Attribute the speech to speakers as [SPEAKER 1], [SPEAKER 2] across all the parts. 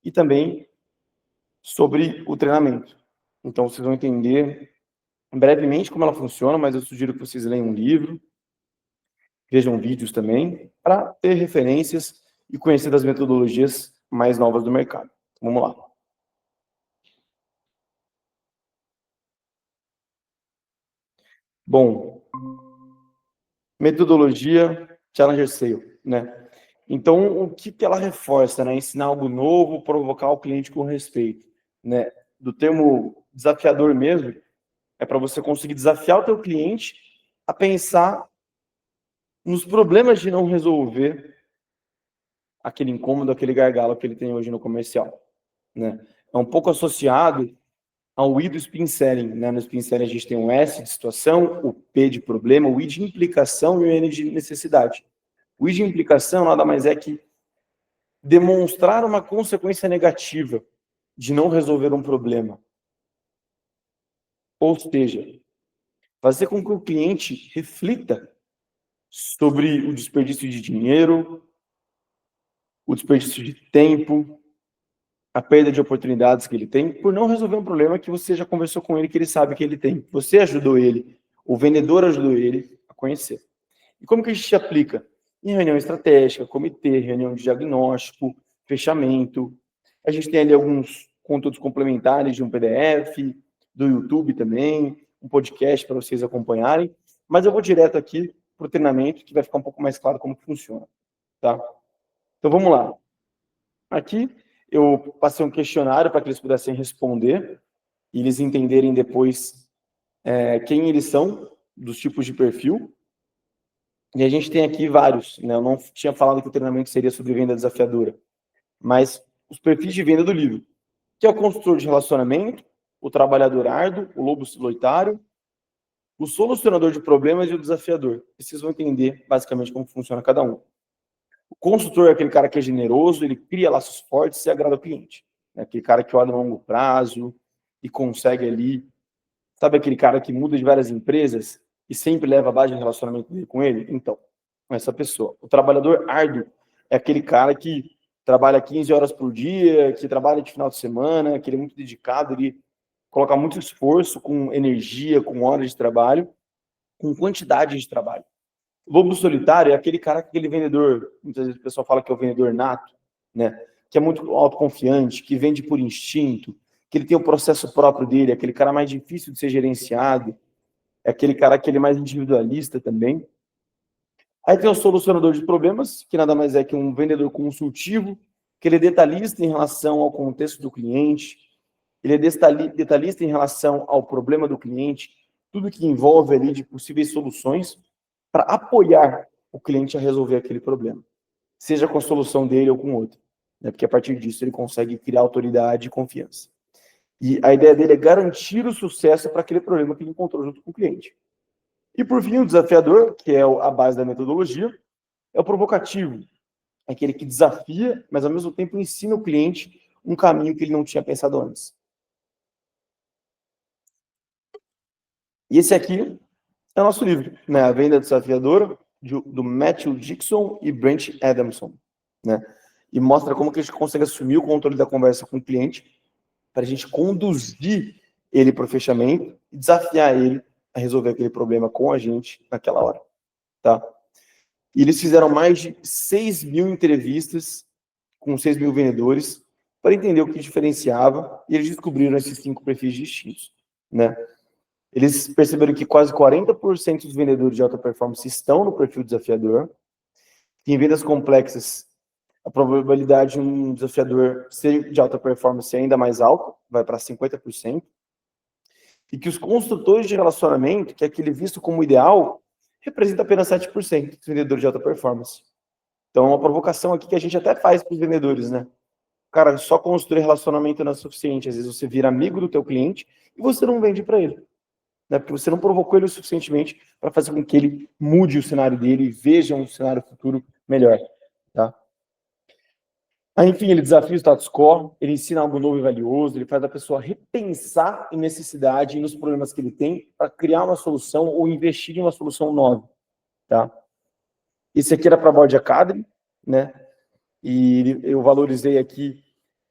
[SPEAKER 1] e também sobre o treinamento. Então, vocês vão entender brevemente como ela funciona, mas eu sugiro que vocês leiam um livro, vejam vídeos também, para ter referências e conhecer das metodologias mais novas do mercado. Vamos lá. Bom, metodologia Challenger Sale, né? Então, o que ela reforça, né? Ensinar algo novo, provocar o cliente com respeito, né? Do termo desafiador mesmo, é para você conseguir desafiar o teu cliente a pensar nos problemas de não resolver aquele incômodo, aquele gargalo que ele tem hoje no comercial, né? É um pouco associado ao I do spin selling, né? No spin selling a gente tem um S de situação, o P de problema, o I de implicação e o N de necessidade. O I de implicação nada mais é que demonstrar uma consequência negativa de não resolver um problema. Ou seja, fazer com que o cliente reflita sobre o desperdício de dinheiro, o desperdício de tempo, a perda de oportunidades que ele tem por não resolver um problema que você já conversou com ele, que ele sabe que ele tem. Você ajudou ele, o vendedor ajudou ele a conhecer. E como que a gente aplica? Em reunião estratégica, comitê, reunião de diagnóstico, fechamento. A gente tem ali alguns conteúdos complementares de um PDF, do YouTube também, um podcast para vocês acompanharem. Mas eu vou direto aqui para o treinamento, que vai ficar um pouco mais claro como funciona. Tá? Então vamos lá. Aqui eu passei um questionário para que eles pudessem responder e eles entenderem depois quem eles são, dos tipos de perfil. E a gente tem aqui vários, né? Eu não tinha falado que o treinamento seria sobre venda desafiadora, mas os perfis de venda do livro, que é o construtor de relacionamento, o trabalhador árduo, o lobo solitário, o solucionador de problemas e o desafiador. Vocês vão entender basicamente como funciona cada um. O consultor é aquele cara que é generoso, ele cria laços fortes e agrada o cliente. É aquele cara que olha no longo prazo e consegue ali. Sabe aquele cara que muda de várias empresas e sempre leva a base de relacionamento dele com ele? Então, com essa pessoa. O trabalhador árduo é aquele cara que trabalha 15 horas por dia, que trabalha de final de semana, que ele é muito dedicado, ele coloca muito esforço, com energia, com horas de trabalho, com quantidade de trabalho. O lobo solitário é aquele cara, aquele vendedor, muitas vezes o pessoal fala que é o vendedor nato, né? Que é muito autoconfiante, que vende por instinto, que ele tem o processo próprio dele, aquele cara mais difícil de ser gerenciado, é aquele cara que ele é mais individualista também. Aí tem o solucionador de problemas, que nada mais é que um vendedor consultivo, que ele é detalhista em relação ao contexto do cliente, ele é detalhista em relação ao problema do cliente, tudo que envolve ali de possíveis soluções para apoiar o cliente a resolver aquele problema, seja com a solução dele ou com outra, né? Porque a partir disso ele consegue criar autoridade e confiança. E a ideia dele é garantir o sucesso para aquele problema que ele encontrou junto com o cliente. E por fim, o desafiador, que é a base da metodologia, é o provocativo, é aquele que desafia, mas ao mesmo tempo ensina o cliente um caminho que ele não tinha pensado antes. E esse aqui é o nosso livro, né? A Venda Desafiadora, do Matthew Dixon e Brent Adamson, né? E mostra como que a gente consegue assumir o controle da conversa com o cliente para a gente conduzir ele para o fechamento e desafiar ele a resolver aquele problema com a gente naquela hora, tá? E eles fizeram mais de 6.000 entrevistas com 6.000 vendedores para entender o que diferenciava e eles descobriram esses 5 perfis distintos, né? Eles perceberam que quase 40% dos vendedores de alta performance estão no perfil desafiador. Em vendas complexas, a probabilidade de um desafiador ser de alta performance é ainda mais alta, vai para 50%. E que os construtores de relacionamento, que é aquele visto como ideal, representa apenas 7% dos vendedores de alta performance. Então, é uma provocação aqui que a gente até faz para os vendedores, né? Cara, só construir relacionamento não é suficiente. Às vezes você vira amigo do teu cliente e você não vende para ele, né? Porque você não provocou ele o suficientemente para fazer com que ele mude o cenário dele e veja um cenário futuro melhor, tá? Aí, enfim, ele desafia o status quo, ele ensina algo novo e valioso, ele faz a pessoa repensar em necessidade e nos problemas que ele tem para criar uma solução ou investir em uma solução nova, tá? Esse aqui era para a Board Academy, né? E eu valorizei aqui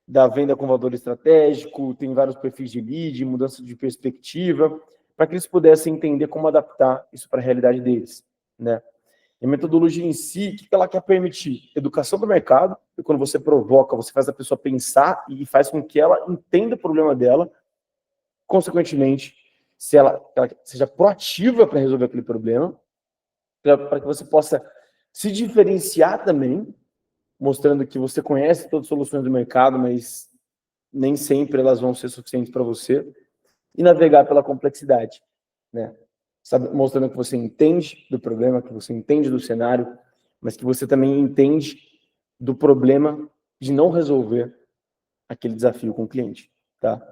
[SPEAKER 1] da venda com valor estratégico, tem vários perfis de lead, mudança de perspectiva, para que eles pudessem entender como adaptar isso para a realidade deles, né? E a metodologia em si, o que ela quer permitir? Educação do mercado, e quando você provoca, você faz a pessoa pensar e faz com que ela entenda o problema dela, consequentemente, se ela seja proativa para resolver aquele problema, para que você possa se diferenciar também, mostrando que você conhece todas as soluções do mercado, mas nem sempre elas vão ser suficientes para você, e navegar pela complexidade, né? Sabe, mostrando que você entende do problema, que você entende do cenário, mas que você também entende do problema de não resolver aquele desafio com o cliente, tá?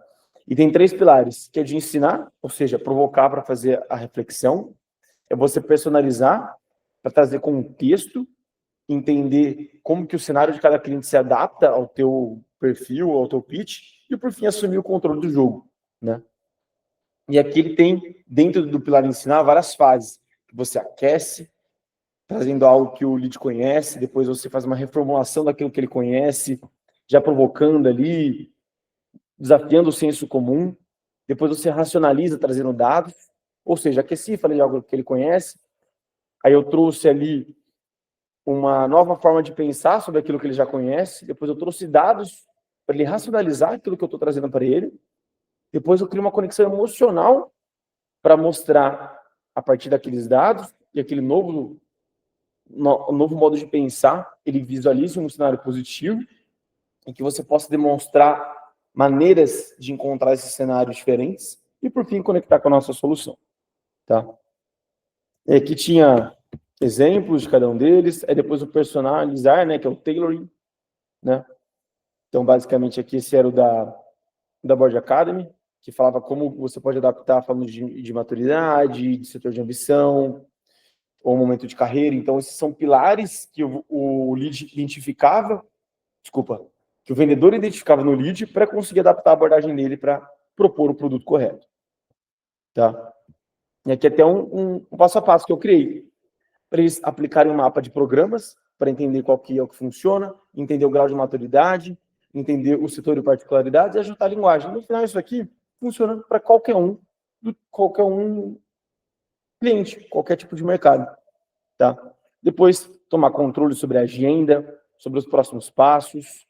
[SPEAKER 1] E tem 3 pilares, que é de ensinar, ou seja, provocar para fazer a reflexão, é você personalizar para trazer contexto, entender como que o cenário de cada cliente se adapta ao teu perfil, ao teu pitch, e por fim assumir o controle do jogo, né? E aqui ele tem, dentro do pilar ensinar, várias fases. Você aquece, trazendo algo que o lead conhece, depois você faz uma reformulação daquilo que ele conhece, já provocando ali, desafiando o senso comum, depois você racionaliza, trazendo dados, ou seja, aqueci, falei de algo que ele conhece, aí eu trouxe ali uma nova forma de pensar sobre aquilo que ele já conhece, depois eu trouxe dados para ele racionalizar aquilo que eu estou trazendo para ele, depois eu crio uma conexão emocional para mostrar, a partir daqueles dados e aquele novo modo de pensar, ele visualiza um cenário positivo em que você possa demonstrar maneiras de encontrar esses cenários diferentes e, por fim, conectar com a nossa solução, tá? E aqui tinha exemplos de cada um deles, aí depois o personalizar, né, que é o tailoring, né? Então, basicamente, aqui esse era o da Board Academy, que falava como você pode adaptar falando de maturidade, de setor de ambição, ou momento de carreira. Então, esses são pilares que o lead identificava, que o vendedor identificava no lead para conseguir adaptar a abordagem dele para propor o produto correto. Tá? E aqui até um passo a passo que eu criei, para eles aplicarem um mapa de programas, para entender qual que é o que funciona, entender o grau de maturidade, entender o setor de particularidades e ajustar a linguagem. No final, isso aqui funciona para qualquer um cliente, qualquer tipo de mercado. Tá? Depois, tomar controle sobre a agenda, sobre os próximos passos,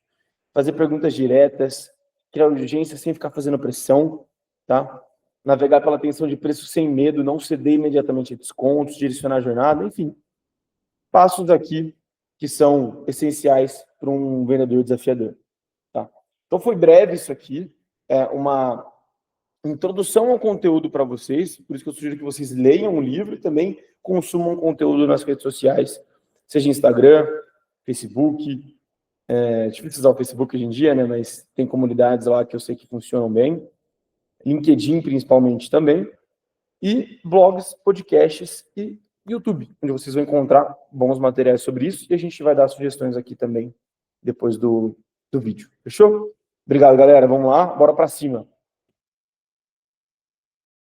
[SPEAKER 1] fazer perguntas diretas, criar urgência sem ficar fazendo pressão, tá? Navegar pela tensão de preço sem medo, não ceder imediatamente a descontos, direcionar a jornada, enfim. Passos aqui que são essenciais para um vendedor desafiador, tá? Então, foi breve isso aqui, é uma introdução ao conteúdo para vocês, por isso que eu sugiro que vocês leiam o livro e também consumam conteúdo nas redes sociais, seja Instagram, Facebook, é difícil usar o Facebook hoje em dia, né, mas tem comunidades lá que eu sei que funcionam bem, LinkedIn principalmente também, e blogs, podcasts e YouTube, onde vocês vão encontrar bons materiais sobre isso, e a gente vai dar sugestões aqui também depois do vídeo. Fechou? Obrigado, galera. Vamos lá, bora para cima.